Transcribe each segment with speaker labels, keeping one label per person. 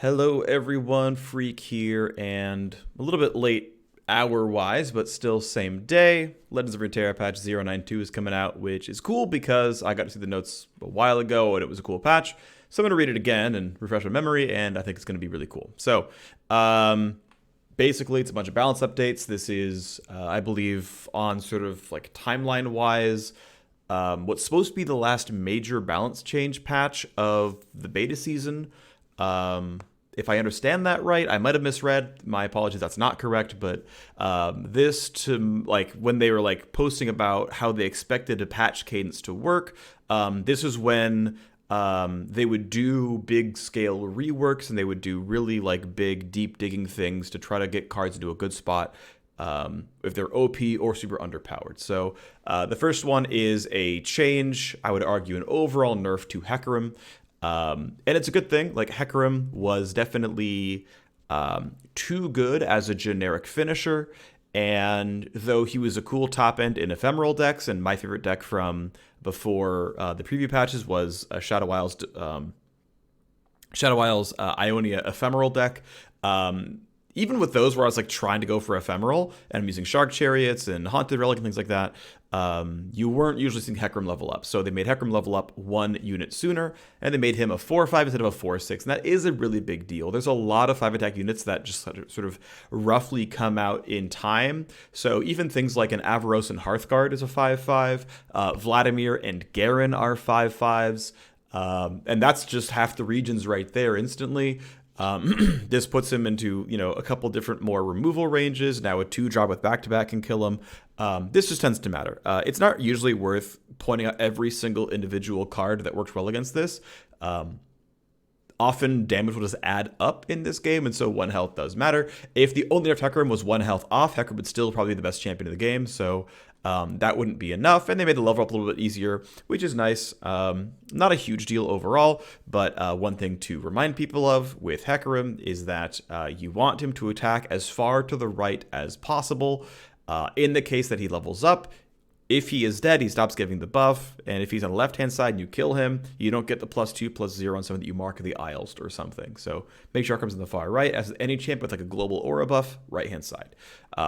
Speaker 1: Hello everyone, Phreak here, and a little bit late hour-wise, but still same day. Legends of Runeterra patch 092 is coming out, which is cool because I got to see the notes a while ago and it was a cool patch. So I'm going to read it again and refresh my memory, and I think it's going to be really cool. So, basically, it's a bunch of balance updates. This is, I believe, on sort of like timeline-wise, what's supposed to be the last major balance change patch of the beta season. If I understand that right, I might have misread. My apologies, that's not correct. But this, to like when they were like posting about how they expected a patch cadence to work, this is when they would do big scale reworks and they would do really like big deep digging things to try to get cards into a good spot if they're OP or super underpowered. So the first one is a change, I would argue an overall nerf to Hecarim. And it's a good thing. Like, Hecarim was definitely too good as a generic finisher, and though he was a cool top end in ephemeral decks, and my favorite deck from before the preview patches was Shadow Isles Ionia ephemeral deck. Even with those where I was like trying to go for ephemeral and I'm using Shark Chariots and Haunted Relic and things like that, you weren't usually seeing Hecarim level up. So they made Hecarim level up 1 unit sooner, and they made him a 4/5 instead of a 4/6. And that is a really big deal. There's a lot of 5-attack units that just sort of roughly come out in time. So even things like an Avaros and Hearthguard is a 5/5. Vladimir and Garen are 5/5s. And that's just half the regions right there instantly. This puts him into, a couple different more removal ranges. Now a 2-drop with back-to-back can kill him. This just tends to matter. It's not usually worth pointing out every single individual card that works well against this. Often damage will just add up in this game, and so 1 health does matter. If the only nerf Hecarim was 1 health off, Hecarim would still probably be the best champion of the game, so that wouldn't be enough, and they made the level up a little bit easier, which is nice. Not a huge deal overall, but one thing to remind people of with Hecarim is that you want him to attack as far to the right as possible. In the case that he levels up, if he is dead, he stops giving the buff, and if he's on the left-hand side and you kill him, you don't get the +2/+0 on something that you mark in the Isles or something. So make sure Hecarim's on the far right, as any champ with like a global aura buff, right-hand side.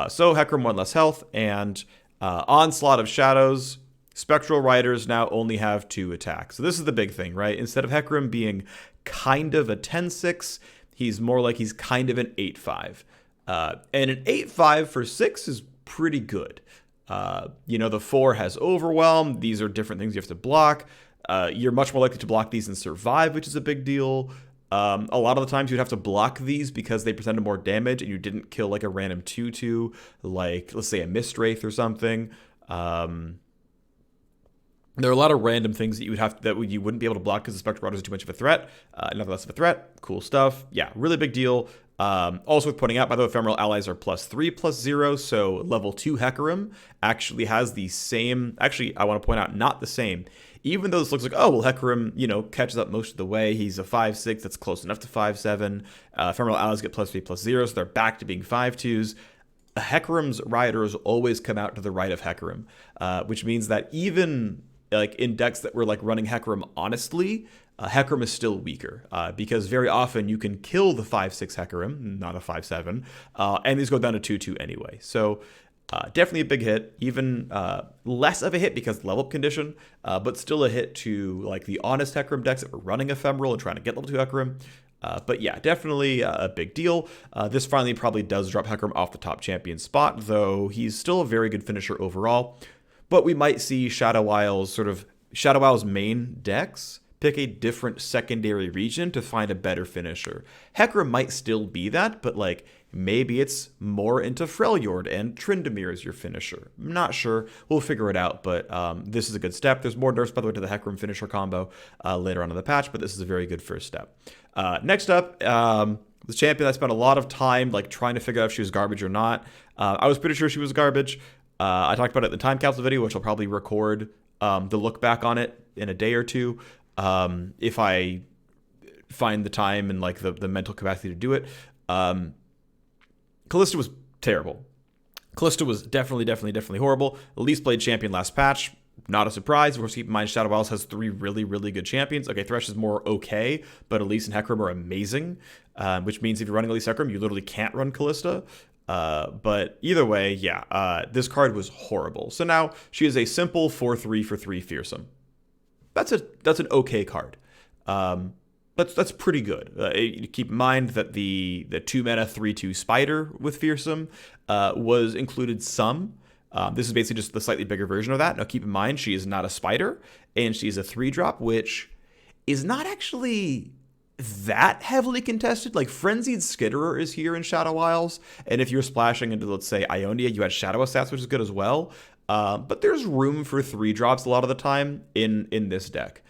Speaker 1: So Hecarim 1 less health, and Onslaught of Shadows, Spectral Riders now only have 2 attacks. So this is the big thing, right? Instead of Hecarim being kind of a 10/6, he's more like he's kind of an 8/5. And an 8/5 for 6 is pretty good. The 4 has Overwhelm. These are different things you have to block. You're much more likely to block these and survive, which is a big deal. A lot of the times you'd have to block these because they presented more damage and you didn't kill like a random 2/2, like let's say a Mistwraith or something. There are a lot of random things that you wouldn't be able to block because the Spectral Riders are too much of a threat. Another less of a threat. Cool stuff. Yeah, really big deal. Also worth pointing out, by the way, ephemeral allies are +3/+0, so level 2 Hecarim actually has the same, actually I want to point out, not the same. Even though this looks like, oh, well, Hecarim, catches up most of the way. He's a 5/6, that's close enough to 5/7. Ephemeral allies get +3/+0, so they're back to being 5/2s. Hecarim's riders always come out to the right of Hecarim, which means that even like in decks that were like running Hecarim honestly, Hecarim is still weaker because very often you can kill the 5/6 Hecarim, not a 5/7, and these go down to 2/2 anyway. So definitely a big hit, even less of a hit because level up condition, but still a hit to like the honest Hecarim decks that were running ephemeral and trying to get level 2 Hecarim. But yeah, definitely a big deal. This finally probably does drop Hecarim off the top champion spot, though he's still a very good finisher overall. But we might see Shadow Isles main decks pick a different secondary region to find a better finisher. Hecarim might still be that, but like maybe it's more into Freljord and Tryndamere as your finisher. I'm not sure. We'll figure it out, but this is a good step. There's more nerfs, by the way, to the Hecarim finisher combo later on in the patch, but this is a very good first step. Next up, the champion I spent a lot of time like trying to figure out if she was garbage or not. I was pretty sure she was garbage. I talked about it in the time capsule video, which I'll probably record the look back on it in a day or two if I find the time and like the mental capacity to do it. Kalista was terrible. Kalista was definitely horrible. The least played champion last patch. not a surprise. Of course, keep in mind, Shadow Isles has 3 really, really good champions. Okay, Thresh is more okay, but Elise and Hecarim are amazing, which means if you're running Elise Hecarim, you literally can't run Kalista. But either way, yeah, this card was horrible. So now she is a simple 4/3 for 3 fearsome. That's an okay card. That's pretty good. Keep in mind that the 2 mana 3/2 spider with fearsome was included some. This is basically just the slightly bigger version of that. Now keep in mind, she is not a spider, and she's a 3-drop, which is not actually that heavily contested. Like, Frenzied Skitterer is here in Shadow Isles, and if you're splashing into, let's say, Ionia, you had Shadow Stats, which is good as well. But there's room for 3-drops a lot of the time in this deck.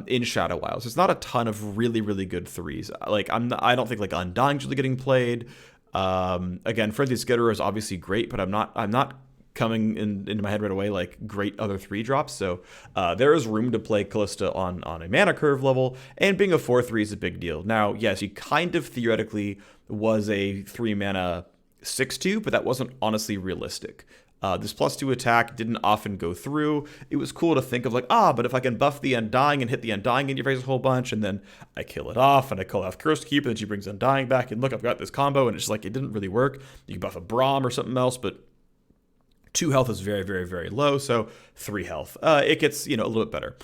Speaker 1: In Shadow Isles, there's not a ton of really, really good 3s. Like, I don't think like Undying's really getting played. Again, Frenzied Skitterer is obviously great, but I'm not coming into my head right away like great other 3-drops. So there is room to play Kalista on a mana curve level, and being a 4/3 is a big deal. Now, yes, he kind of theoretically was a 3 mana 6/2, but that wasn't honestly realistic. This +2 attack didn't often go through. It was cool to think of like, but if I can buff the Undying and hit the Undying in your face a whole bunch, and then I kill it off, and I call off Cursed Keep, and then she brings Undying back, and look, I've got this combo, and it's just like, it didn't really work. You can buff a Braum or something else, but 2 health is very, very, very low, so 3 health. It gets, a little bit better.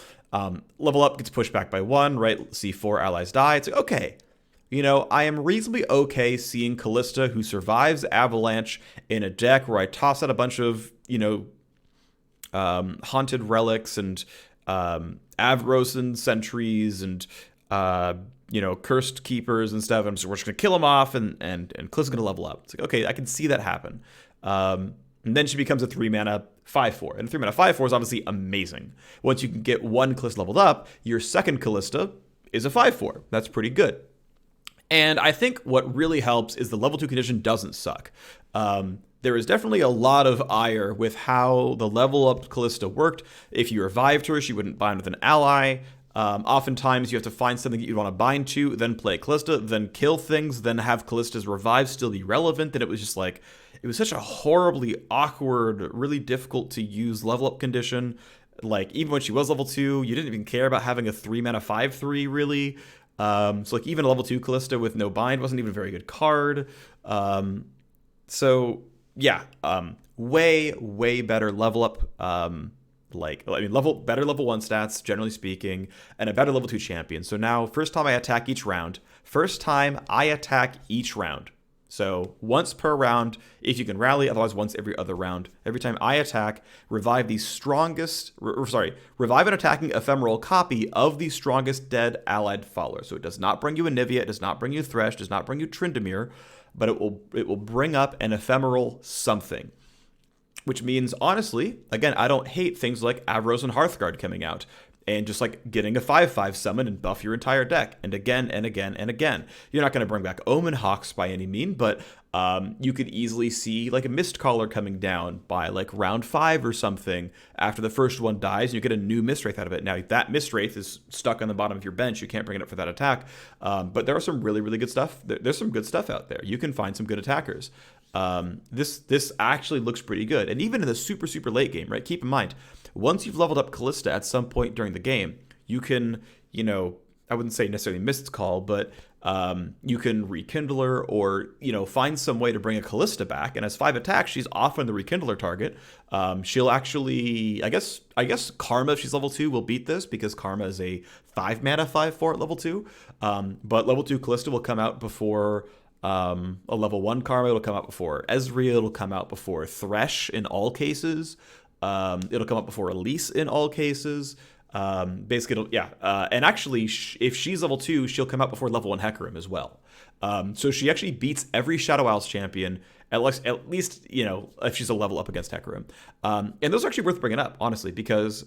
Speaker 1: Level up gets pushed back by 1, right? See 4 allies die. It's like, okay. I am reasonably okay seeing Kalista, who survives Avalanche, in a deck where I toss out a bunch of, Haunted Relics and Avrosan Sentries and, Cursed Keepers and stuff. We're just going to kill them off, and Kalista's going to level up. It's like, okay, I can see that happen. And then she becomes a 3 mana 5/4. And a 3 mana 5/4 is obviously amazing. Once you can get 1 Kalista leveled up, your second Kalista is a 5/4. That's pretty good. And I think what really helps is the level 2 condition doesn't suck. There is definitely a lot of ire with how the level up Kalista worked. If you revived her, she wouldn't bind with an ally. Oftentimes you have to find something that you want to bind to, then play Kalista, then kill things, then have Kalista's revive still be relevant. And it was just like, it was such a horribly awkward, really difficult to use level up condition. Like, even when she was level 2, you didn't even care about having a 3 mana 5/3 really. So like, even a level 2 Kalista with no bind wasn't even a very good card. So yeah, way better level up. Better level 1 stats, generally speaking, and a better level 2 champion. So now, first time I attack each round. So once per round, if you can rally, otherwise once every other round. Every time I attack, revive an attacking ephemeral copy of the strongest dead allied follower. So it does not bring you Anivia, it does not bring you Thresh, does not bring you Tryndamere, but it will bring up an ephemeral something. Which means, honestly, again, I don't hate things like Avros and Hearthguard coming out, and just like getting a 5/5 summon and buff your entire deck, and again and again and again. You're not going to bring back Omen Hawks by any mean, but you could easily see like a Mistcaller coming down by like round 5 or something after the first one dies, and you get a new Mistwraith out of it. Now, that Mistwraith is stuck on the bottom of your bench. You can't bring it up for that attack, but there are some really, really good stuff. There's some good stuff out there. You can find some good attackers. This actually looks pretty good. And even in the super, super late game, right? Keep in mind, once you've leveled up Kalista at some point during the game, you can, I wouldn't say necessarily Mist's Call, but you can Rekindler or, find some way to bring a Kalista back. And as 5 attacks, she's often the Rekindler target. She'll actually, I guess Karma, if she's level 2, will beat this because Karma is a 5 mana 5/4 at level 2. But level 2 Kalista will come out before a level 1 Karma. It'll come out before Ezreal. It'll come out before Thresh in all cases. It'll come up before Elise in all cases. Basically, and actually, if she's level 2, she'll come out before level 1 Hecarim as well. So she actually beats every Shadow Isles champion, at least, if she's a level up against Hecarim. And those are actually worth bringing up, honestly, because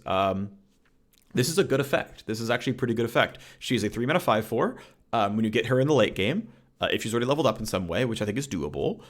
Speaker 1: this is a good effect. This is actually a pretty good effect. She's a 3 mana 5/4. When you get her in the late game, if she's already leveled up in some way, which I think is doable,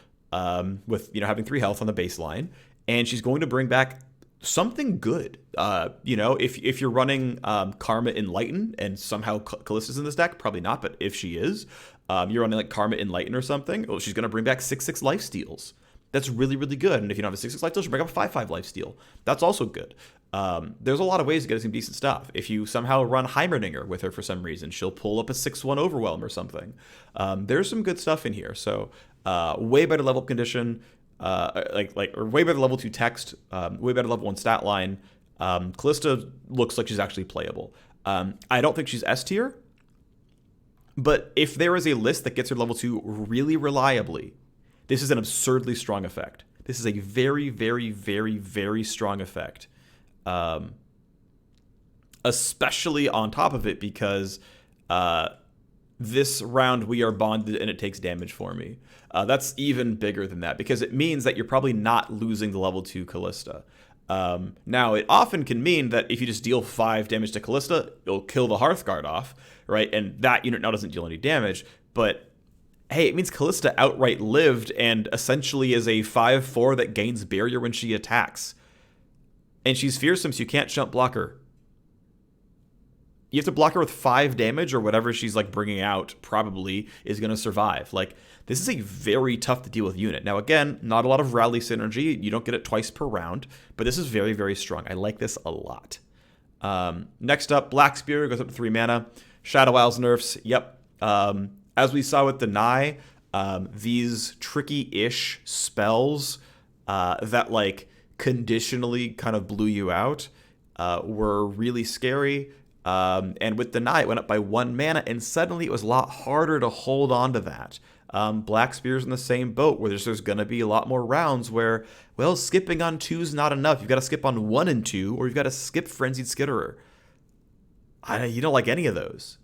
Speaker 1: with having 3 health on the baseline, and she's going to bring back something good. If you're running Karma Enlighten and somehow Kalista's in this deck, probably not, but if she is, you're running like Karma Enlighten or something, well, she's going to bring back 6/6 lifesteals. That's really, really good. And if you don't have a 6/6 lifesteal, she'll bring up a 5/5 lifesteal. That's also good. There's a lot of ways to get some decent stuff. If you somehow run Heimerdinger with her for some reason, she'll pull up a 6/1 Overwhelm or something. There's some good stuff in here. So way better level condition, or way better level 2 text, way better level 1 stat line. Kalista looks like she's actually playable. I don't think she's S tier, but if there is a list that gets her level 2 really reliably, this is an absurdly strong effect. This is a very, very, very, very strong effect. Especially on top of it because this round we are bonded and it takes damage for me. That's even bigger than that because it means that you're probably not losing the level 2 Kalista. Now, it often can mean that if you just deal 5 damage to Kalista, you'll kill the Hearthguard off, right? And that unit now doesn't deal any damage, but hey, it means Kalista outright lived and essentially is a 5/4 that gains barrier when she attacks. And she's fearsome, so you can't jump block her. You have to block her with 5 damage or whatever she's like bringing out probably is going to survive. Like, this is a very tough to deal with unit. Now, again, not a lot of rally synergy. You don't get it twice per round, but this is very, very strong. I like this a lot. Next up, Black Spear goes up to 3 mana. Shadow Isles nerfs. Yep. As we saw with Deny, these tricky-ish spells that like conditionally kind of blew you out were really scary. And with Deny, it went up by 1 mana, and suddenly it was a lot harder to hold on to that. Black Spear's in the same boat, where there's going to be a lot more rounds where, well, skipping on 2's not enough. You've got to skip on 1 and 2, or you've got to skip Frenzied Skitterer. You don't like any of those.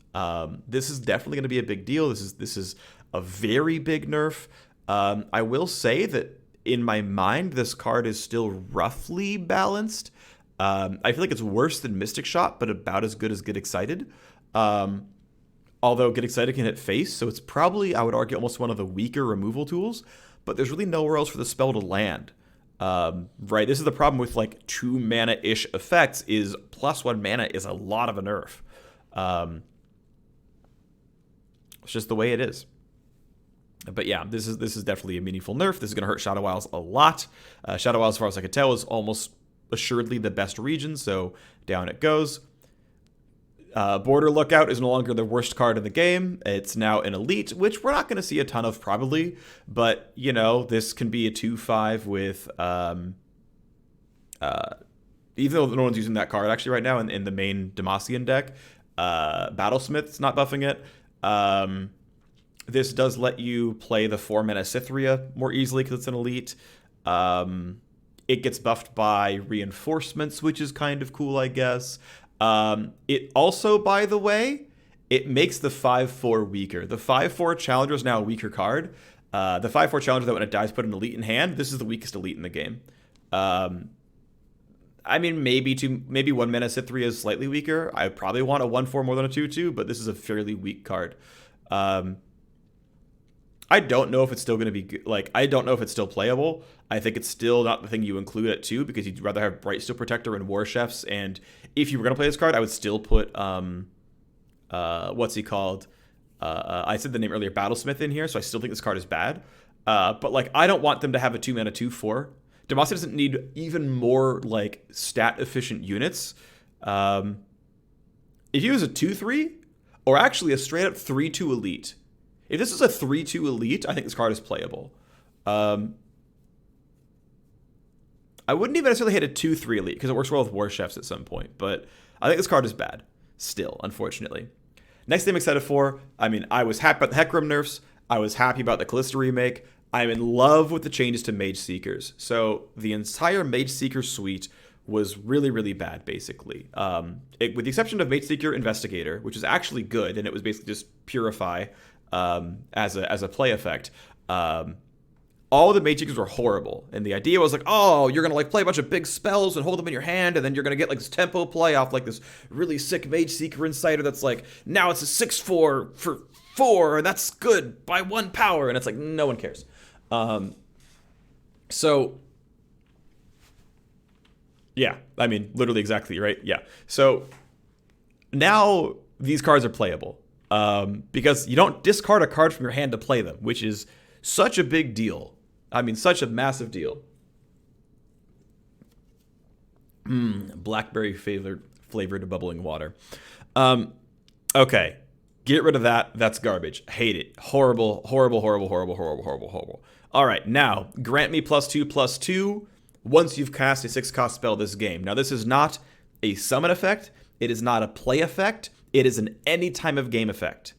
Speaker 1: This is definitely going to be a big deal. This is a very big nerf. I will say that in my mind, this card is still roughly balanced. I feel like it's worse than Mystic Shot, but about as good as Get Excited. Although Get Excited can hit face, so it's probably, I would argue, almost one of the weaker removal tools. But there's really nowhere else for the spell to land. Right? This is the problem with like 2 mana-ish effects. Is +1 mana is a lot of a nerf. It's just the way it is. But yeah, this is definitely a meaningful nerf. This is going to hurt Shadow Isles a lot. Shadow Isles, as far as I can tell, is almost assuredly the best region, so down it goes. Border Lookout is no longer the worst card in the game. It's now an elite, which we're not going to see a ton of probably, but you know, this can be a 2/5 with even though no one's using that card actually right now in the main Demacian deck. Battlesmith's not buffing it. This does let you play the 4 mana Cythria more easily because it's an elite. It gets buffed by reinforcements, which is kind of cool, I guess. It also, by the way, it makes the 5/4 weaker. The 5/4 Challenger is now a weaker card. The 5/4 Challenger that when it dies put an elite in hand, this is the weakest elite in the game. I mean, maybe 1 mana Cythria is slightly weaker. I probably want a 1/4 more than a 2/2, but this is a fairly weak card. I don't know if it's still going to be like, I don't know if it's still playable. I think it's still not the thing you include at 2 because you'd rather have Brightsteel Protector and War Chefs. And if you were going to play this card, I would still put what's he called? I said the name earlier, Battlesmith in here, so I still think this card is bad. But like, I don't want them to have a 2 mana 2/4. Demacia doesn't need even more like stat efficient units. If you use a 2/3 or actually a straight up 3/2 elite. If this is a 3/2 elite, I think this card is playable. I wouldn't even necessarily hit a 2/3 elite because it works well with War Chefs at some point, but I think this card is bad still, unfortunately. Next thing I'm excited for, I mean, I was happy about the Hecarim nerfs. I was happy about the Kalista remake. I'm in love with the changes to Mageseekers. So the entire Mageseeker suite was really, really bad, basically. With the exception of Mageseeker Investigator, which is actually good, and it was basically just Purify as a play effect. All the Mageseekers were horrible, and the idea was like, oh, you're gonna like play a bunch of big spells and hold them in your hand, and then you're gonna get like this tempo play off like this really sick Mageseeker Insider that's like, now it's a 6/4 for 4, and that's good by 1 power, and it's like, no one cares. So yeah, I mean, literally exactly, right? Yeah. So now these cards are playable because you don't discard a card from your hand to play them, which is such a big deal. I mean, such a massive deal. Blackberry flavored bubbling water. Okay. Get rid of that. That's garbage. Hate it. Horrible, horrible, horrible, horrible, horrible, horrible, horrible. All right, now, grant me +2/+2 once you've cast a 6-cost spell this game. Now, this is not a summon effect. It is not a play effect. It is an any time of game effect.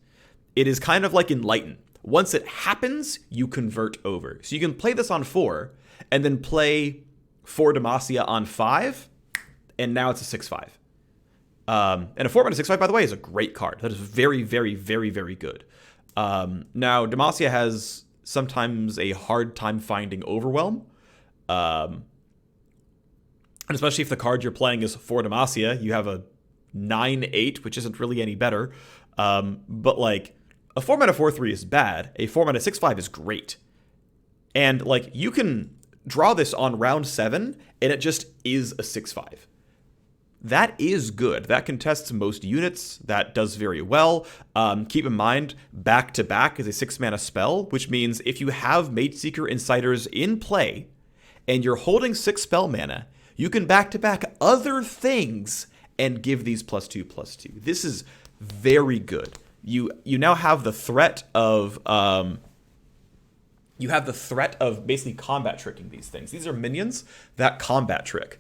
Speaker 1: It is kind of like Enlighten. Once it happens, you convert over. So you can play this on 4, and then play 4 Demacia on 5, and now it's a 6/5. And a 4-mana 6/5, by the way, is a great card. That is very, very, very, very good. Now, Demacia has sometimes a hard time finding Overwhelm. And especially if the card you're playing is 4 Demacia, you have a 9/8, which isn't really any better. But like, a 4-mana 4/3 is bad. A 4-mana 6/5 is great. And like, you can draw this on round 7, and it just is a 6/5. That is good. That contests most units. That does very well. Keep in mind, back-to-back is a 6-mana spell, which means if you have Mageseeker Insiders in play, and you're holding 6 spell mana, you can back-to-back other things and give these +2/+2. This is very good. You now have the threat of basically combat tricking these things. These are minions that combat trick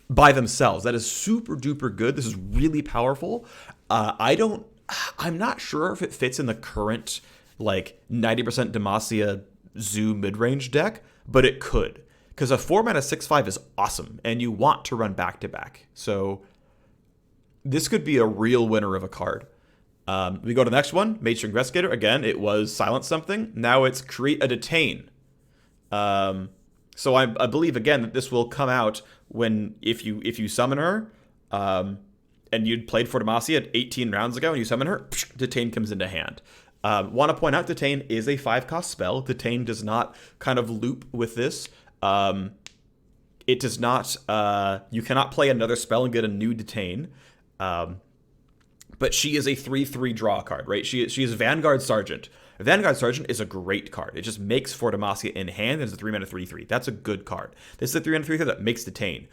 Speaker 1: by themselves. That is super duper good. This is really powerful. I'm not sure if it fits in the current like 90% Demacia Zoo mid-range deck, but it could. Because a 4-mana 6/5 is awesome, and you want to run back-to-back. So this could be a real winner of a card. We go to the next one, Mageseeker Investigator. Again, it was Silence Something. Now it's Create a Detain. So I believe, again, that this will come out when, if you summon her, and you'd played for Demacia 18 rounds ago, and you summon her, Detain comes into hand. Want to point out, Detain is a 5-cost spell. Detain does not kind of loop with this. It does not, you cannot play another spell and get a new Detain. But she is a 3/3 draw card, right? She is Vanguard Sergeant. Vanguard Sergeant is a great card. It just makes 4 Demacia in hand, and it's a 3-mana 3/3. That's a good card. This is a 3-mana 3/3 that makes Detain.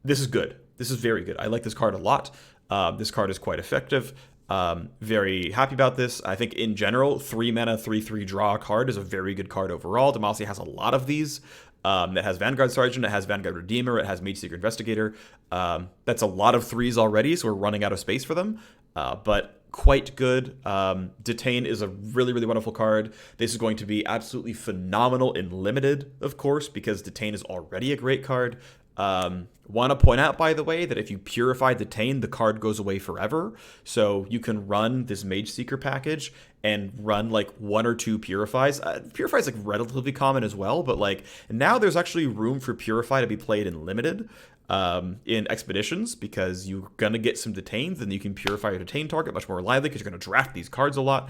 Speaker 1: This is good. This is very good. I like this card a lot. This card is quite effective. Very happy about this. I think in general, 3-mana 3/3 draw card is a very good card overall. Demacia has a lot of these. That has Vanguard Sergeant, it has Vanguard Redeemer, it has Mageseeker Investigator. That's a lot of 3s already, so we're running out of space for them. But quite good. Detain is a really, really wonderful card. This is going to be absolutely phenomenal in Limited, of course, because Detain is already a great card. Want to point out, by the way, that if you Purify Detain, the card goes away forever. So you can run this Mageseeker package and run like 1 or 2 Purifies. Purify is like relatively common as well, but like now there's actually room for Purify to be played in Limited in Expeditions, because you're going to get some Detains, and you can Purify your Detain target much more lively because you're going to draft these cards a lot.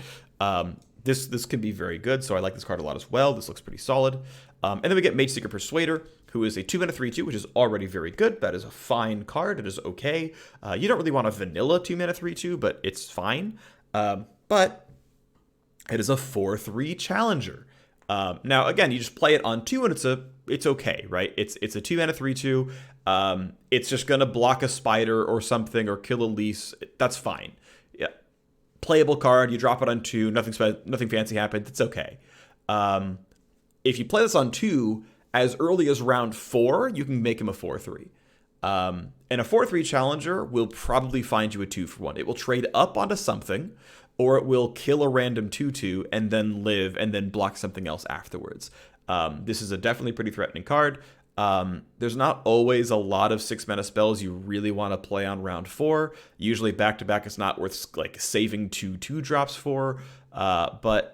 Speaker 1: This can be very good, so I like this card a lot as well. This looks pretty solid. And then we get Mageseeker Persuader, who is a 2-mana 3/2, which is already very good. That is a fine card. It is okay. You don't really want a vanilla 2-mana 3/2, but it's fine. But it is a 4/3 challenger. Now, again, you just play it on 2, and it's okay, right? It's a 2-mana 3/2. It's just going to block a spider or something or kill a lease. That's fine. Yeah. Playable card. You drop it on 2. Nothing fancy happens. It's okay. If you play this on 2, as early as round 4, you can make him a 4/3. And a 4/3 challenger will probably find you a 2-for-1. It will trade up onto something, or it will kill a random 2/2 and then live and then block something else afterwards. This is a definitely pretty threatening card. There's not always a lot of 6-mana spells you really want to play on round 4. Usually back-to-back it's not worth like saving 2 drops for, but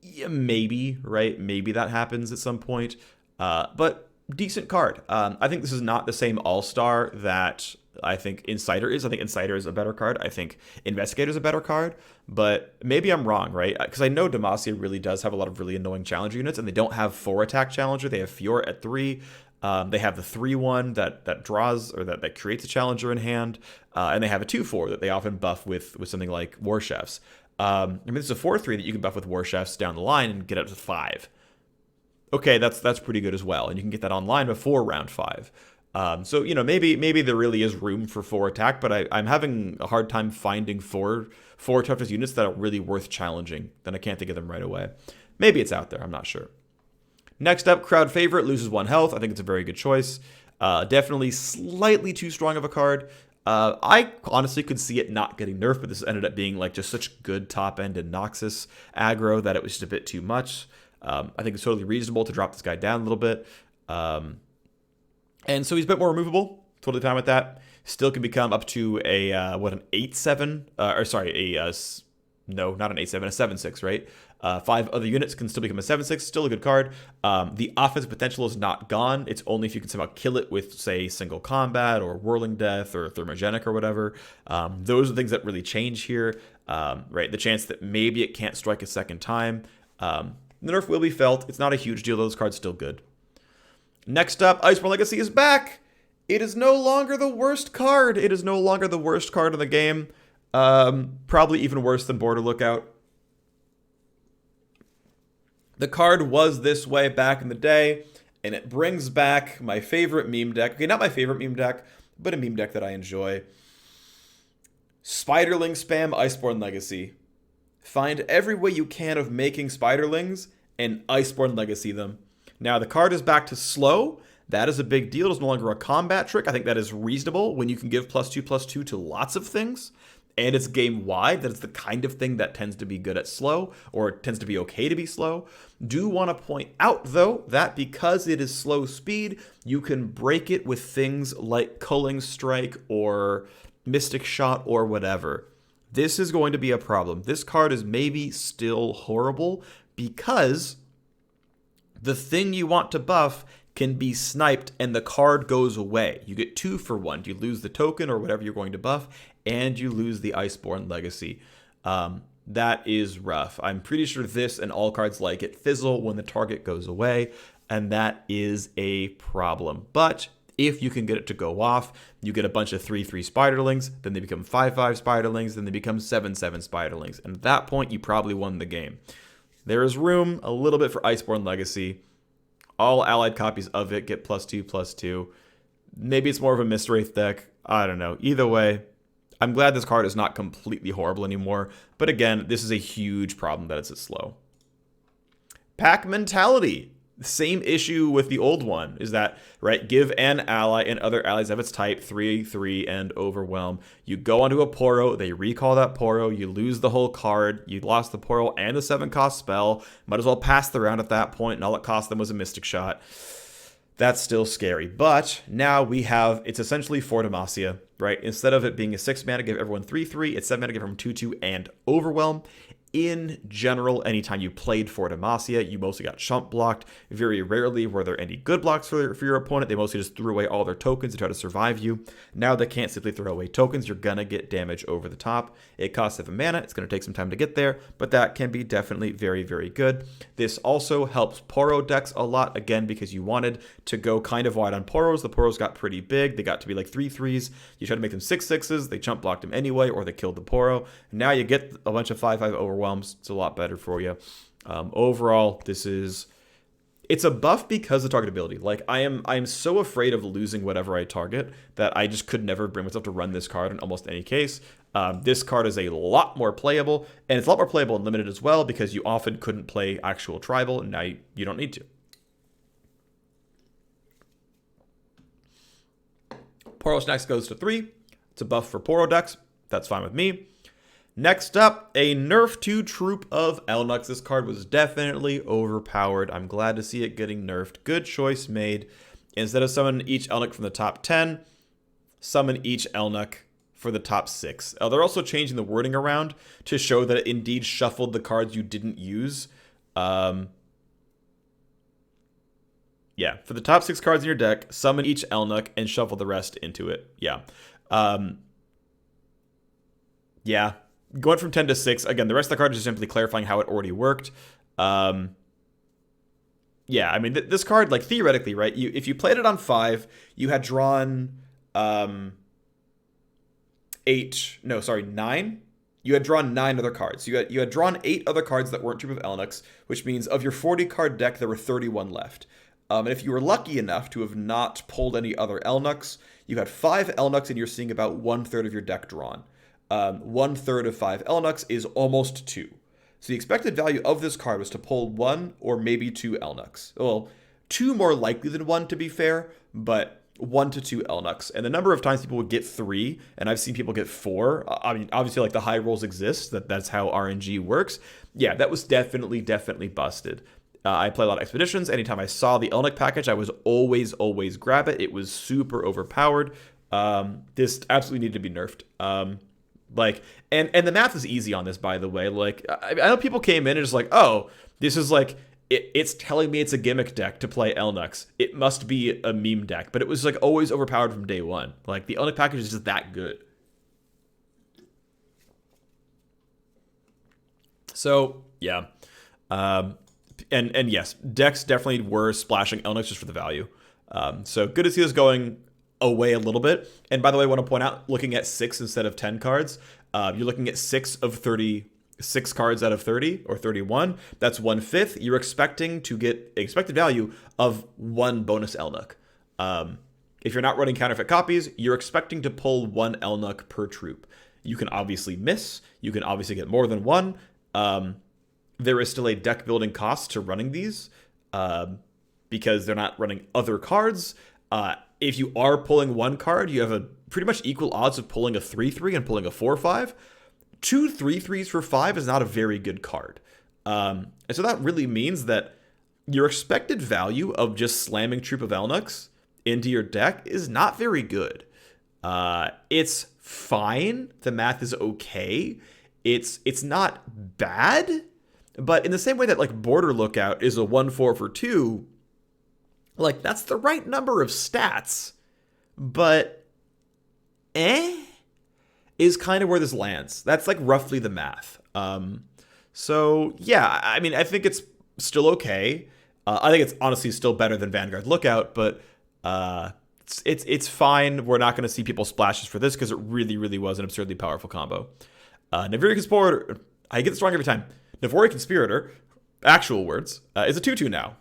Speaker 1: yeah, maybe, right? Maybe that happens at some point. But decent card. I think this is not the same All-Star that I think Insider is. I think Insider is a better card. I think Investigator is a better card. But maybe I'm wrong, right? Because I know Demacia really does have a lot of really annoying Challenger units, and they don't have 4-attack Challenger. They have Fiora at 3. They have the 3/1 that draws, or that creates a Challenger in hand. And they have a 2/4 that they often buff with something like War Chefs. I mean, this is a 4/3 that you can buff with War Chefs down the line and get up to 5. okay, that's pretty good as well, and you can get that online before round 5. So maybe there really is room for 4 attack, but I'm having a hard time finding four toughness units that are really worth challenging. Then I can't think of them right away. Maybe it's out there. I'm not sure. Next up, crowd favorite, loses 1 health. I think it's a very good choice. Definitely slightly too strong of a card. I honestly could see it not getting nerfed, but this ended up being like just such good top end and Noxus aggro that it was just a bit too much. I think it's totally reasonable to drop this guy down a little bit. And so he's a bit more removable. Totally fine with that. Still can become up to a, an 8-7, no, not an 8-7, a 7-6, right? 5 other units can still become a 7-6, still a good card. The offensive potential is not gone. It's only if you can somehow kill it with, say, single combat or whirling death or thermogenic or whatever. Those are the things that really change here, right? The chance that maybe it can't strike a second time. The nerf will be felt. It's not a huge deal, though. This card's still good. Next up, Iceborn Legacy is back. It is no longer the worst card. It is no longer the worst card in the game. Probably even worse than Border Lookout. The card was this way back in the day, and it brings back my favorite meme deck. Okay, not my favorite meme deck, but a meme deck that I enjoy. Spiderling spam Iceborn Legacy. Find every way you can of making Spiderlings and Iceborn Legacy them. Now, the card is back to slow. That is a big deal. It's no longer a combat trick. I think that is reasonable when you can give +2/+2 to lots of things. And it's game-wide. That is the kind of thing that tends to be good at slow, or it tends to be okay to be slow. Do want to point out, though, that because it is slow speed, you can break it with things like Culling Strike or Mystic Shot or whatever. This is going to be a problem. This card is maybe still horrible because the thing you want to buff can be sniped and the card goes away. You get 2 for 1. You lose the token or whatever you're going to buff, and you lose the Iceborn Legacy. That is rough. I'm pretty sure this and all cards like it fizzle when the target goes away, and that is a problem. But if you can get it to go off, you get a bunch of 3/3 Spiderlings, then they become 5/5 Spiderlings, then they become 7/7 Spiderlings. And at that point, you probably won the game. There is room a little bit for Iceborn Legacy. All allied copies of it get +2/+2. Maybe it's more of a Mistwraith deck. I don't know. Either way, I'm glad this card is not completely horrible anymore. But again, this is a huge problem that it's slow. Pack Mentality. Same issue with the old one is that, right, give an ally and other allies of its type 3/3 and overwhelm. You go onto a Poro, they recall that Poro, you lose the whole card, you lost the Poro and the 7-cost spell, might as well pass the round at that point, and all it cost them was a Mystic Shot. That's still scary, but now we have, it's essentially for Demacia, right? Instead of it being a 6 mana, give everyone 3/3, it's 7 mana, give everyone 2/2 and overwhelm. In general, anytime you played for Demacia, you mostly got chump blocked. Very rarely were there any good blocks for your opponent. They mostly just threw away all their tokens to try to survive you. Now they can't simply throw away tokens. You're going to get damage over the top. It costs 7 mana. It's going to take some time to get there, but that can be definitely very, very good. This also helps Poro decks a lot, again, because you wanted to go kind of wide on Poros. The Poros got pretty big. They got to be like 3/3s. You tried to make them 6/6s. They chump blocked them anyway, or they killed the Poro. Now you get a bunch of 5/5 overwhelms. It's a lot better for you. Overall, it's a buff because of targetability. Like I'm so afraid of losing whatever I target that I just could never bring myself to run this card in almost any case. This card is a lot more playable, and it's a lot more playable in limited as well because you often couldn't play actual tribal, and now you don't need to. Poro Snacks goes to 3. It's a buff for Poro decks. That's fine with me. Next up, a nerf to Troop of Elnuks. This card was definitely overpowered. I'm glad to see it getting nerfed. Good choice made. Instead of summon each Elnuk from the top 10, summon each Elnuk for the top 6. They're also changing the wording around to show that it indeed shuffled the cards you didn't use. Yeah, for the top 6 cards in your deck, summon each Elnuk and shuffle the rest into it. Yeah. Yeah. Going from 10 to 6, again, the rest of the card is just simply clarifying how it already worked. Yeah, I mean, this card, like, theoretically, right, if you played it on 5, you had drawn 9. you had drawn 9 other cards. You had drawn 8 other cards that weren't Troop of Elnuks, which means of your 40 card deck, there were 31 left. And if you were lucky enough to have not pulled any other Elnuks, you had 5 Elnuks and you're seeing about 1/3 of your deck drawn. 1/3 of 5 Elnuks is almost 2. So the expected value of this card was to pull 1 or maybe 2 Elnuks. Well, 2 more likely than 1 to be fair, but 1 to 2 Elnuks. And the number of times people would get 3, and I've seen people get 4. I mean, obviously, like, the high rolls exist. That's how RNG works. Yeah, that was definitely busted. I play a lot of Expeditions. Anytime I saw the Elnuk package, I was always grab it. It was super overpowered. This absolutely needed to be nerfed. Like, and the math is easy on this, by the way. Like, I know people came in and just like, oh, this is like, it's telling me it's a gimmick deck to play Elnuks. It must be a meme deck. But it was like always overpowered from day one. Like, the Elnuk package is just that good. So, yeah. And yes, decks definitely were splashing Elnuks just for the value. So good to see this going away a little bit. And by the way, I want to point out, looking at 6 instead of 10 cards, you're looking at 6 of 36 cards out of 30 or 31. That's 1/5. You're expecting to get expected value of 1 bonus Elnuk. If you're not running counterfeit copies, you're expecting to pull 1 Elnuk per troop. You can obviously miss. You can obviously get more than 1. There is still a deck building cost to running these because they're not running other cards. If you are pulling 1 card, you have a pretty much equal odds of pulling a 3/3 and pulling a 4/5. 2 3/3s for 5 is not a very good card. And so that really means that your expected value of just slamming Troop of Elnuks into your deck is not very good. It's fine. The math is okay. It's not bad. But in the same way that, like, Border Lookout is a 1/4 for 2, like, that's the right number of stats. But is kind of where this lands. That's, like, roughly the math. So, yeah, I mean, I think it's still okay. I think it's honestly still better than Vanguard Lookout, but it's fine. We're not going to see people splashes for this because it really was an absurdly powerful combo. Navori Conspirator, I get this wrong every time. Navori Conspirator, actual words, is a 2/2 now.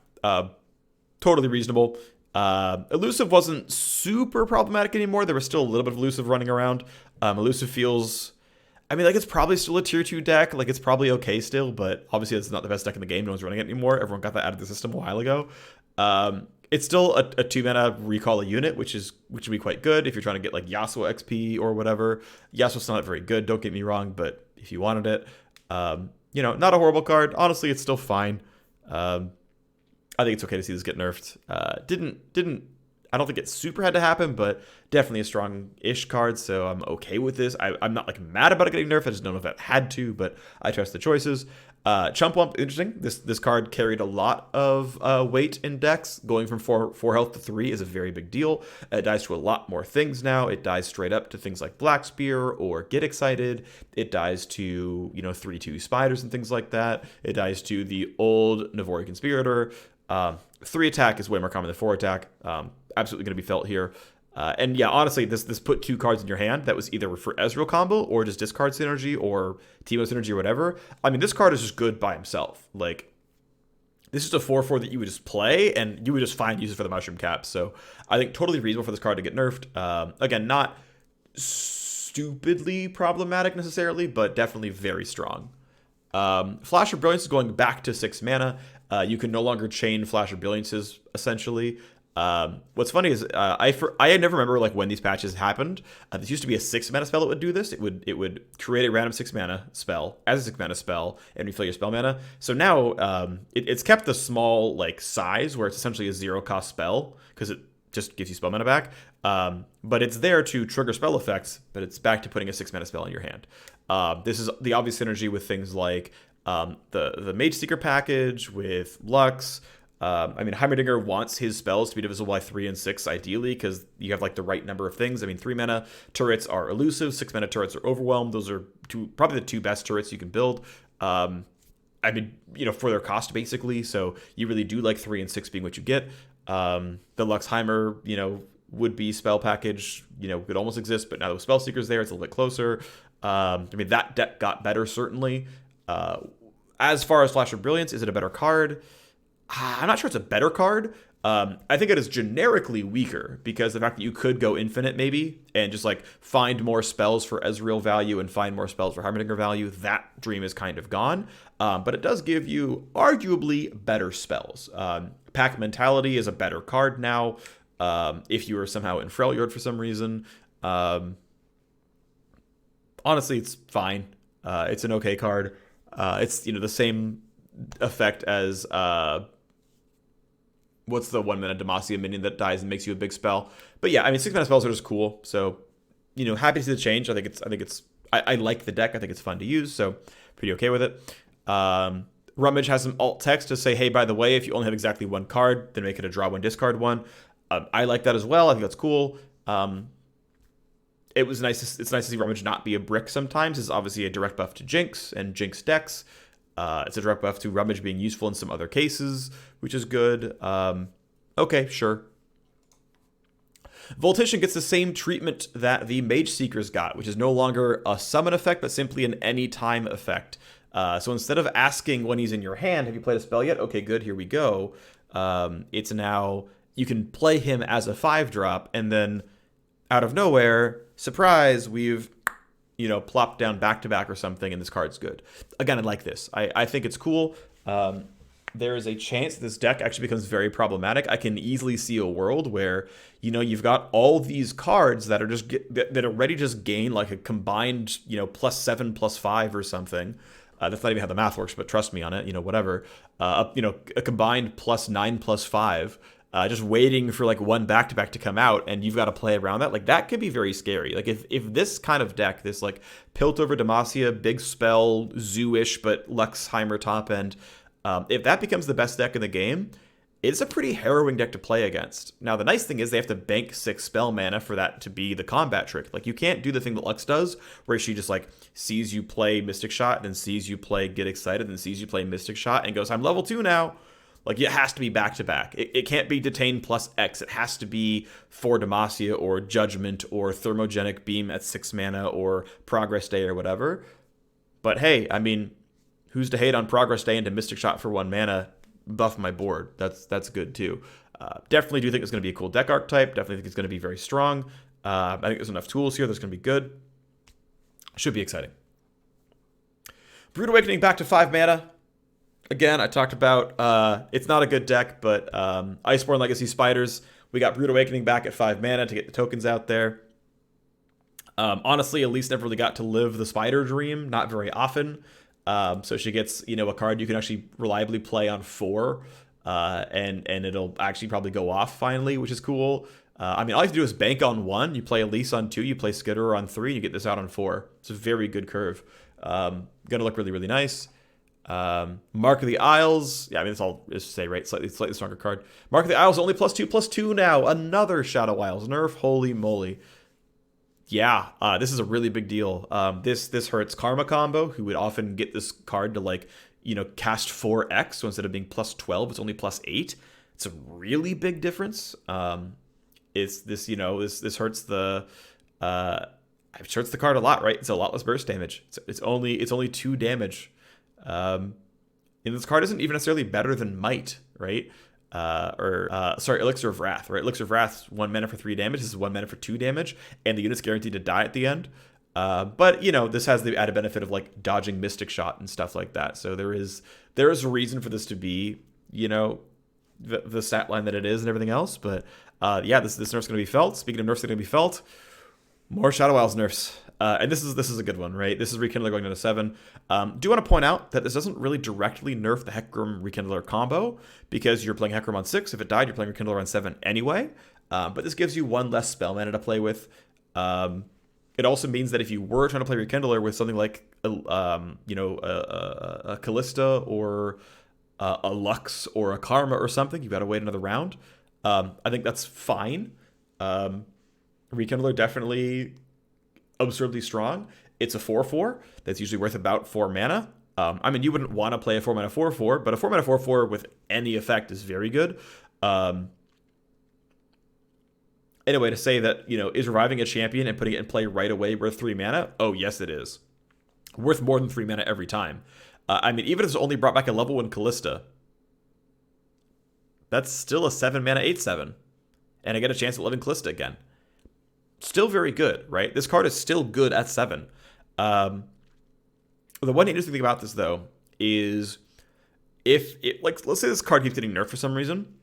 Speaker 1: Totally reasonable. Elusive wasn't super problematic anymore. There was still a little bit of elusive running around. Elusive feels, I mean, like, it's probably still a tier 2 deck. Like, it's probably okay still, but obviously it's not the best deck in the game. No one's running it anymore. Everyone got that out of the system a while ago. It's still a 2 mana recall a unit, which would be quite good if you're trying to get, like, Yasuo XP or whatever. Yasuo's not very good, don't get me wrong, but if you wanted it, not a horrible card. Honestly, it's still fine. I think it's okay to see this get nerfed. I don't think it super had to happen, but definitely a strong-ish card, so I'm okay with this. I'm not, like, mad about it getting nerfed. I just don't know if it had to, but I trust the choices. Chump Whump, interesting. This card carried a lot of weight in decks. Going from 4 health to 3 is a very big deal. It dies to a lot more things now. It dies straight up to things like Black Spear or Get Excited. It dies to 3/2 spiders and things like that. It dies to the old Navori Conspirator. 3 attack is way more common than 4 attack. Absolutely going to be felt here. And yeah, honestly, this put 2 cards in your hand that was either for Ezreal combo or just discard synergy or Teemo synergy or whatever. I mean, this card is just good by himself. Like, this is a 4/4 that you would just play and you would just find uses for the Mushroom Cap. So I think totally reasonable for this card to get nerfed. Again, not stupidly problematic necessarily, but definitely very strong. Flash of Brilliance is going back to 6 mana. You can no longer chain Flash of Brilliances, essentially. What's funny is I never remember, like, when these patches happened. This used to be a 6 mana spell that would do this. It would create a random 6 mana spell as a 6 mana spell and refill your spell mana. So now it's kept the small, like, size where it's essentially a 0-cost spell because it just gives you spell mana back. But it's there to trigger spell effects, but it's back to putting a 6 mana spell in your hand. This is the obvious synergy with things like the Mageseeker package with Lux. I mean, Heimerdinger wants his spells to be divisible by 3 and 6, ideally, because you have, like, the right number of things. I mean, 3 mana turrets are elusive, 6 mana turrets are overwhelmed. Those are probably the 2 best turrets you can build. I mean, for their cost, basically. So you really do like 3 and 6 being what you get. The Luxheimer, would be spell package, could almost exist, but now the Spell Seeker's there, it's a little bit closer. I mean, that deck got better, certainly. As far as Flash of Brilliance, is it a better card? I'm not sure it's a better card. I think it is generically weaker because the fact that you could go infinite maybe and just like find more spells for Ezreal value and find more spells for Harbinger value, that dream is kind of gone. But it does give you arguably better spells. Pack Mentality is a better card now if you are somehow in Freljord for some reason. Honestly, it's fine. It's an okay card. It's the same effect as what's the 1-mana Demacia minion that dies and makes you a big spell. But yeah, I mean 6-mana spells are just cool. So happy to see the change. I like the deck. I think it's fun to use. So pretty okay with it. Rummage has some alt text to say, hey, by the way, if you only have exactly one card, then make it a draw one, discard one. I like that as well. I think that's cool. It's nice to see Rummage not be a brick sometimes. It's obviously a direct buff to Jinx and Jinx decks. It's a direct buff to Rummage being useful in some other cases, which is good. Okay, sure. Voltician gets the same treatment that the Mageseekers got, which is no longer a summon effect, but simply an anytime effect. So instead of asking when he's in your hand, have you played a spell yet? Okay, good, here we go. It's now, you can play him as a 5-drop, and then out of nowhere, surprise, we've plopped down back-to-back or something, and this card's good. Again, I like this. I think it's cool. There is a chance this deck actually becomes very problematic. I can easily see a world where, you've got all these cards that are that already just gain like a combined, +7, +5 or something. That's not even how the math works, but trust me on it, whatever. A combined +9, +5. Just waiting for like one back-to-back to come out, and you've got to play around that. Like, that could be very scary. Like, if this kind of deck, this like Piltover Demacia, big spell, zoo-ish, but Luxheimer top end, if that becomes the best deck in the game, it's a pretty harrowing deck to play against. Now, the nice thing is they have to bank 6 spell mana for that to be the combat trick. Like, you can't do the thing that Lux does, where she just like sees you play Mystic Shot, then sees you play Get Excited, then sees you play Mystic Shot, and goes, I'm level 2 now. Like, it has to be back-to-back. It can't be Detain plus X. It has to be for Demacia or Judgment or Thermogenic Beam at 6 mana or Progress Day or whatever. But hey, I mean, who's to hate on Progress Day into Mystic Shot for 1 mana? Buff my board. That's good too. Definitely do think it's going to be a cool deck archetype. Definitely think it's going to be very strong. I think there's enough tools here that's going to be good. Should be exciting. Brood Awakening back to 5 mana. Again, I talked about it's not a good deck, but Iceborn Legacy Spiders. We got Brood Awakening back at 5 mana to get the tokens out there. Honestly, Elise never really got to live the Spider Dream, not very often. So she gets, a card you can actually reliably play on 4, and it'll actually probably go off finally, which is cool. I mean, all you have to do is bank on 1. You play Elise on 2. You play Skitterer on 3. You get this out on 4. It's a very good curve. Gonna look really, really nice. Mark of the Isles. Yeah, I mean, it's all is to say, right? Slightly stronger card. Mark of the Isles only +2/+2 now. Another Shadow Isles nerf. Holy moly. Yeah, this is a really big deal. This hurts Karma Combo, who would often get this card to cast 4x, so instead of being +12, it's only +8. It's a really big difference. It's this hurts the it hurts the card a lot, right? It's a lot less burst damage. It's only 2 damage. And this card isn't even necessarily better than Might, right? Elixir of Wrath, right? Elixir of Wrath's 1 mana for 3 damage. This is 1 mana for 2 damage, and the unit's guaranteed to die at the end. But this has the added benefit of like dodging Mystic Shot and stuff like that. So there is a reason for this to be, the stat line that it is and everything else. But this nerf's going to be felt. Speaking of nerfs that are going to be felt, more Shadow Isles nerfs. And this is a good one, right? This is Rekindler going down to 7. Do want to point out that this doesn't really directly nerf the Hecarim Rekindler combo, because you're playing Hecarim on 6. If it died, you're playing Rekindler on 7 anyway. But this gives you 1 less spell mana to play with. It also means that if you were trying to play Rekindler with something like a Kalista or a Lux or a Karma or something, you've got to wait another round. I think that's fine. Rekindler definitely absurdly strong. It's a 4/4 that's usually worth about 4 mana. I mean, you wouldn't want to play a 4 mana 4/4, but a 4 mana 4/4 with any effect is very good. Anyway, to say that, is reviving a champion and putting it in play right away worth 3 mana? Oh, yes, it is. Worth more than 3 mana every time. I mean, even if it's only brought back a level 1 Kalista, that's still a 7 mana 8/7. And I get a chance at living Kalista again. Still very good, right? This card is still good at 7. The one interesting thing about this, though, is if it, like, let's say this card keeps getting nerfed for some reason,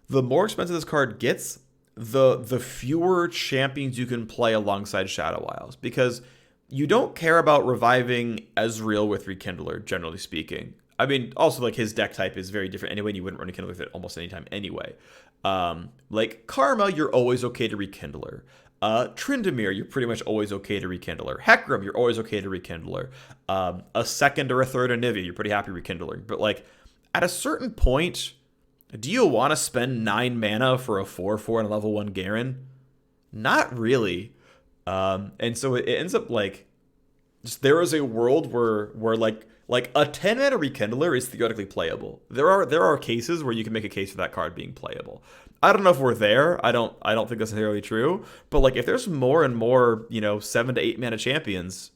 Speaker 1: the more expensive this card gets, the fewer champions you can play alongside Shadow Isles, because you don't care about reviving Ezreal with Rekindler, generally speaking. I mean, also, like, his deck type is very different anyway, and you wouldn't run Rekindler with it almost any time anyway. Like, Karma, you're always okay to Rekindler. Tryndamere, you're pretty much always okay to Rekindler. Hecarim, you're always okay to Rekindler. A second or a third Anivia, you're pretty happy Rekindling. But, like, at a certain point, do you want to spend 9 mana for a 4/4 and a level 1 Garen? Not really. And so it ends up, like, just there is a world where like a 10 mana Rekindler is theoretically playable. There are cases where you can make a case for that card being playable. I don't know if we're there. I don't think that's necessarily true. But, like, if there's more and more, 7 to 8 mana champions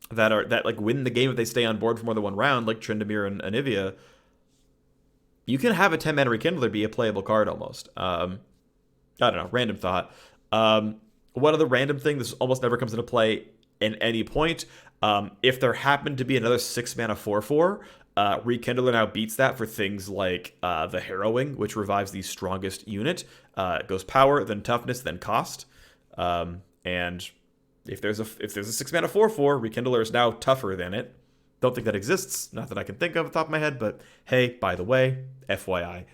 Speaker 1: that like win the game if they stay on board for more than one round, like Tryndamere and Anivia, you can have a 10 mana Rekindler be a playable card almost. I don't know, random thought. One other random thing, this almost never comes into play in any point. If there happened to be another 6 mana 4/4, Rekindler now beats that for things like the Harrowing, which revives the strongest unit. It goes power, then toughness, then cost. And if there's a 6 mana 4/4, Rekindler is now tougher than it. Don't think that exists, not that I can think of off the top of my head, but hey, by the way, FYI.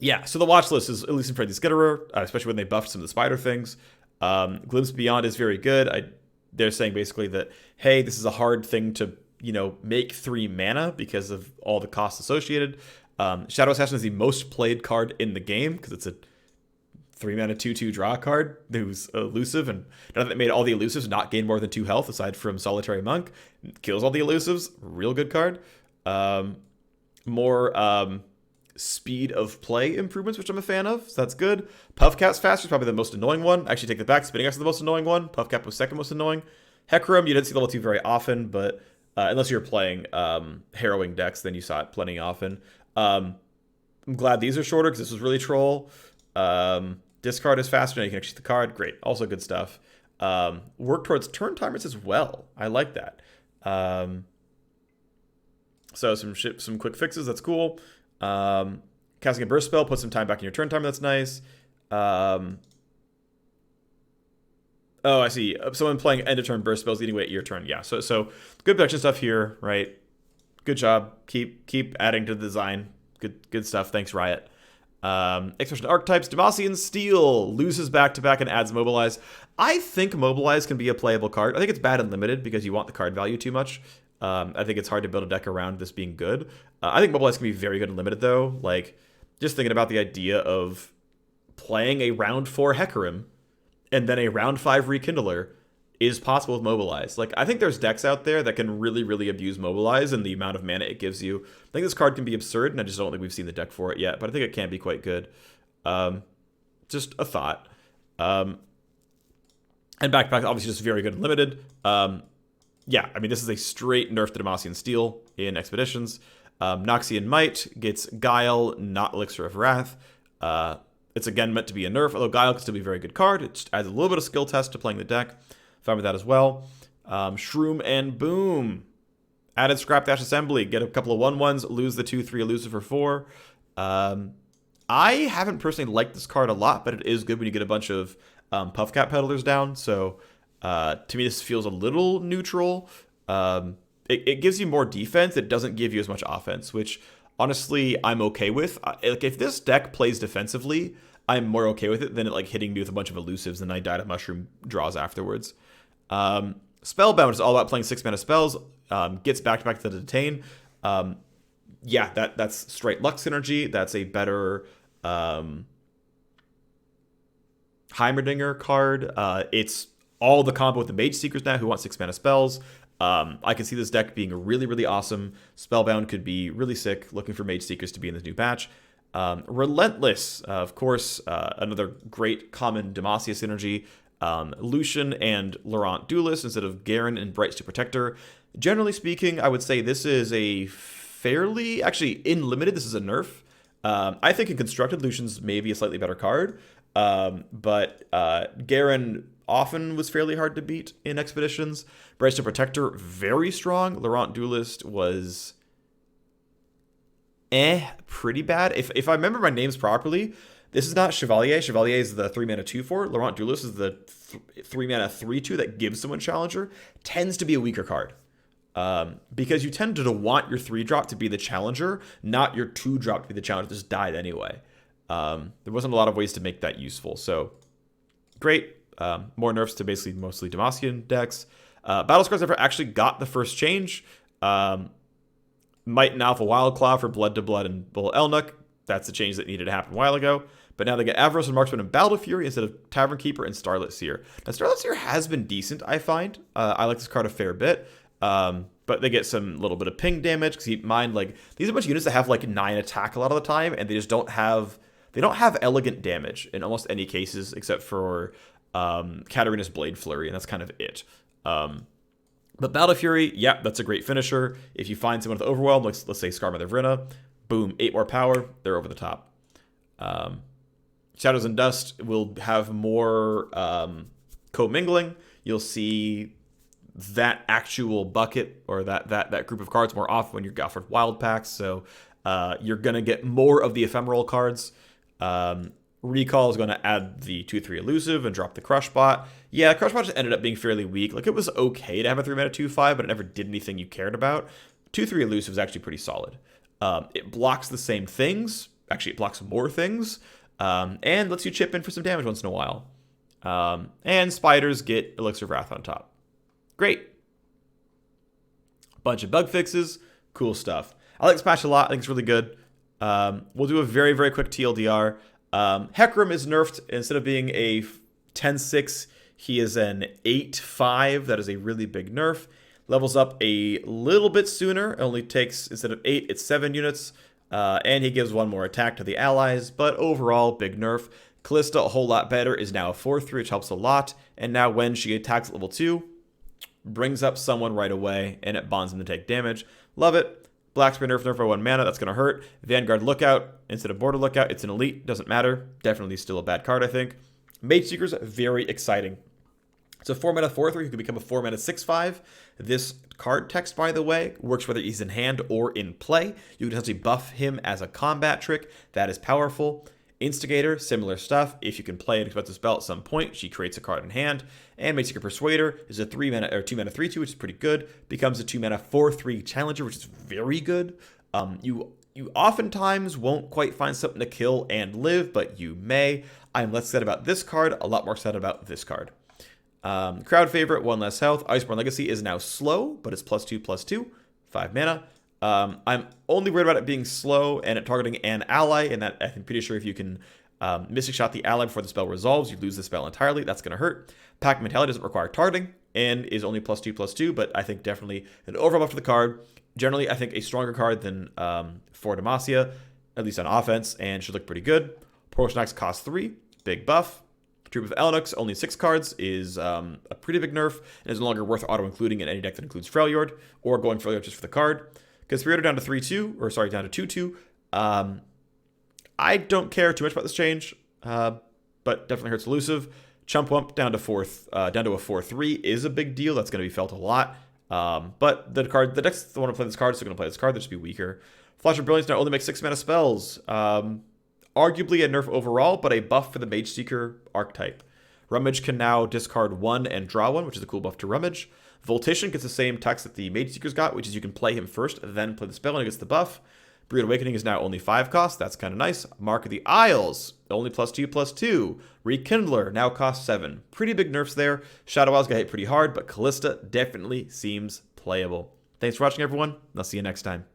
Speaker 1: Yeah, so the watch list is, at least in Freddy Skitterer, especially when they buffed some of the spider things. Glimpse Beyond is very good. They're saying basically that, hey, this is a hard thing to, make 3 mana because of all the costs associated. Shadow Assassin is the most played card in the game because it's a 3 mana 2/2 draw card who's elusive, and now that they made all the elusives not gain more than 2 health aside from Solitary Monk, kills all the elusives. Real good card. More speed of play improvements, which I'm a fan of, so that's good. Puffcat's faster is probably the most annoying one. Actually, take that back. Spinning Axe is the most annoying one. Puffcat was second most annoying. Hecarim, you didn't see level 2 very often, but unless you're playing Harrowing decks, then you saw it plenty often. I'm glad these are shorter because this was really troll. Discard is faster, now you can actually the card. Great. Also good stuff. Work towards turn timers as well. I like that. So some quick fixes, that's cool. Casting a burst spell, put some time back in your turn timer, that's nice. Oh, I see. Someone playing end of turn burst spells eating away at your turn. Yeah, so good protection stuff here, right? Good job. Keep adding to the design. Good stuff. Thanks, Riot. Expression archetypes. Demacian Steel loses back-to-back and adds Mobilize. I think Mobilize can be a playable card. I think it's bad and limited because you want the card value too much. I think it's hard to build a deck around this being good. I think Mobilize can be very good and limited, though. Like, just thinking about the idea of playing a round 4 Hecarim and then a round 5 Rekindler is possible with Mobilize. Like, I think there's decks out there that can really, really abuse Mobilize and the amount of mana it gives you. I think this card can be absurd, and I just don't think we've seen the deck for it yet, but I think it can be quite good. Just a thought. And Backpack, obviously, just very good and limited. Yeah, I mean, this is a straight nerf to Demacian Steel in Expeditions. Noxian Might gets Guile, not Elixir of Wrath. It's again meant to be a nerf, although Guile can still be a very good card. It just adds a little bit of skill test to playing the deck. Fine with that as well. Shroom and Boom. Added Scrap Dash Assembly. Get a couple of 1/1s, lose the 2/3 elusive for 4. I haven't personally liked this card a lot, but it is good when you get a bunch of Puffcat Peddlers down. So to me, this feels a little neutral. It gives you more defense. It doesn't give you as much offense, which honestly I'm okay with. Like, if this deck plays defensively, I'm more okay with it than it like hitting me with a bunch of elusives and I died of mushroom draws afterwards. Spellbound is all about playing 6 mana spells. Gets back to the detain. Yeah, that's straight luck synergy. That's a better Heimerdinger card. It's all the combo with the Mageseekers now who want 6 mana spells. I can see this deck being really, really awesome. Spellbound could be really sick. Looking for Mageseekers to be in this new patch. Relentless, of course, another great common Demacia synergy. Lucian and Laurent Duelist instead of Garen and Brightsteel Protector. Generally speaking, I would say this is a fairly, actually in limited, this is a nerf. I think in constructed, Lucian's maybe a slightly better card, but Garen often was fairly hard to beat in expeditions. Brightsteel Protector, very strong. Laurent Duelist was pretty bad. If I remember my names properly, this is not Chevalier. Chevalier is the 3-mana 2/4. Laurent Duelist is the 3-mana 3/2 that gives someone Challenger. Tends to be a weaker card. Because you tend to want your 3-drop to be the Challenger, not your 2-drop to be the Challenger. Just died anyway. There wasn't a lot of ways to make that useful. So, great. More nerfs to basically mostly Demacian decks. Battle Scars never actually got the first change. Might and Alpha Wildclaw for Blood to Blood and Bull Elnuk. That's a change that needed to happen a while ago. But now they get Avarice and Marksman and Battle Fury instead of Tavern Keeper and Starlit Seer. Now, Starlit Seer has been decent, I find. I like this card a fair bit. But they get some little bit of ping damage. Because keep in mind, like, these are a bunch of units that have like 9 attack a lot of the time. And they just don't have elegant damage in almost any cases except for Katarina's Blade Flurry. And that's kind of it. But Battle Fury, yeah, that's a great finisher. If you find someone with Overwhelm, let's say Skarmother Vrina, boom, 8 more power, they're over the top. Shadows and Dust will have more co-mingling. You'll see that actual bucket or that group of cards more often when you're offered wild packs. So you're going to get more of the ephemeral cards. Recall is going to add the 2/3 elusive and drop the Crush Bot. Yeah, Crush Bot just ended up being fairly weak. Like, it was okay to have a 3-mana 2/5, but it never did anything you cared about. 2/3 elusive is actually pretty solid. It blocks the same things. Actually, it blocks more things. And lets you chip in for some damage once in a while. And spiders get Elixir of Wrath on top. Great. Bunch of bug fixes. Cool stuff. I like Smash a lot. I think it's really good. We'll do a very, very quick TLDR. Hecarim is nerfed. Instead of being a 10-6, he is an 8-5. That is a really big nerf. Levels up a little bit sooner. It only takes, instead of 8, it's 7 units. And he gives 1 more attack to the allies. But overall, big nerf. Kalista, a whole lot better, is now a 4/3, which helps a lot. And now when she attacks at level 2, brings up someone right away, and it bonds them to take damage. Love it. Black Spear nerf for 1 mana, that's going to hurt. Vanguard Lookout instead of Border Lookout, it's an elite, doesn't matter. Definitely still a bad card, I think. Mageseeker's very exciting. It's a 4-mana 4/3 who can become a 4-mana 6/5. This card text, by the way, works whether he's in hand or in play. You can essentially buff him as a combat trick. That is powerful. Instigator, similar stuff. If you can play an expensive spell at some point, she creates a card in hand. And Mageseeker Persuader is a 3-mana or 2-mana 3/2, which is pretty good. Becomes a 2-mana 4/3 Challenger, which is very good. You oftentimes won't quite find something to kill and live, but you may. I'm less excited about this card, a lot more excited about this card. Crowd favorite, 1 less health. Iceborn Legacy is now slow, but it's +2/+2, 5 mana. I'm only worried about it being slow and it targeting an ally, and that I'm pretty sure if you can Mystic Shot the ally before the spell resolves, you lose the spell entirely. That's going to hurt. Pack Mentality doesn't require targeting and is only +2/+2, but I think definitely an overall buff to the card. Generally, I think a stronger card than for Demacia, at least on offense, and should look pretty good. Potion Axe costs 3, big buff. Troop of Elnuks, only 6 cards, is a pretty big nerf, and is no longer worth auto-including in any deck that includes Freljord, or going Freljord just for the card. Conspirator down to 3/2, or sorry, down to 2/2. I don't care too much about this change, but definitely hurts elusive. Chump Whump down to a 4/3 is a big deal. That's going to be felt a lot. But the deck's the one to play this card, so going to play this card. They'll just be weaker. Flash of Brilliance now only makes 6-mana spells. Arguably a nerf overall, but a buff for the Mageseeker archetype. Rummage can now discard 1 and draw 1, which is a cool buff to Rummage. Voltation gets the same text that the Mageseeker's got, which is you can play him first, then play the spell, and it gets the buff. Brood Awakening is now only 5 cost. That's kind of nice. Mark of the Isles, only +2/+2. Rekindler now costs 7. Pretty big nerfs there. Shadow Isles got hit pretty hard, but Kalista definitely seems playable. Thanks for watching, everyone. I'll see you next time.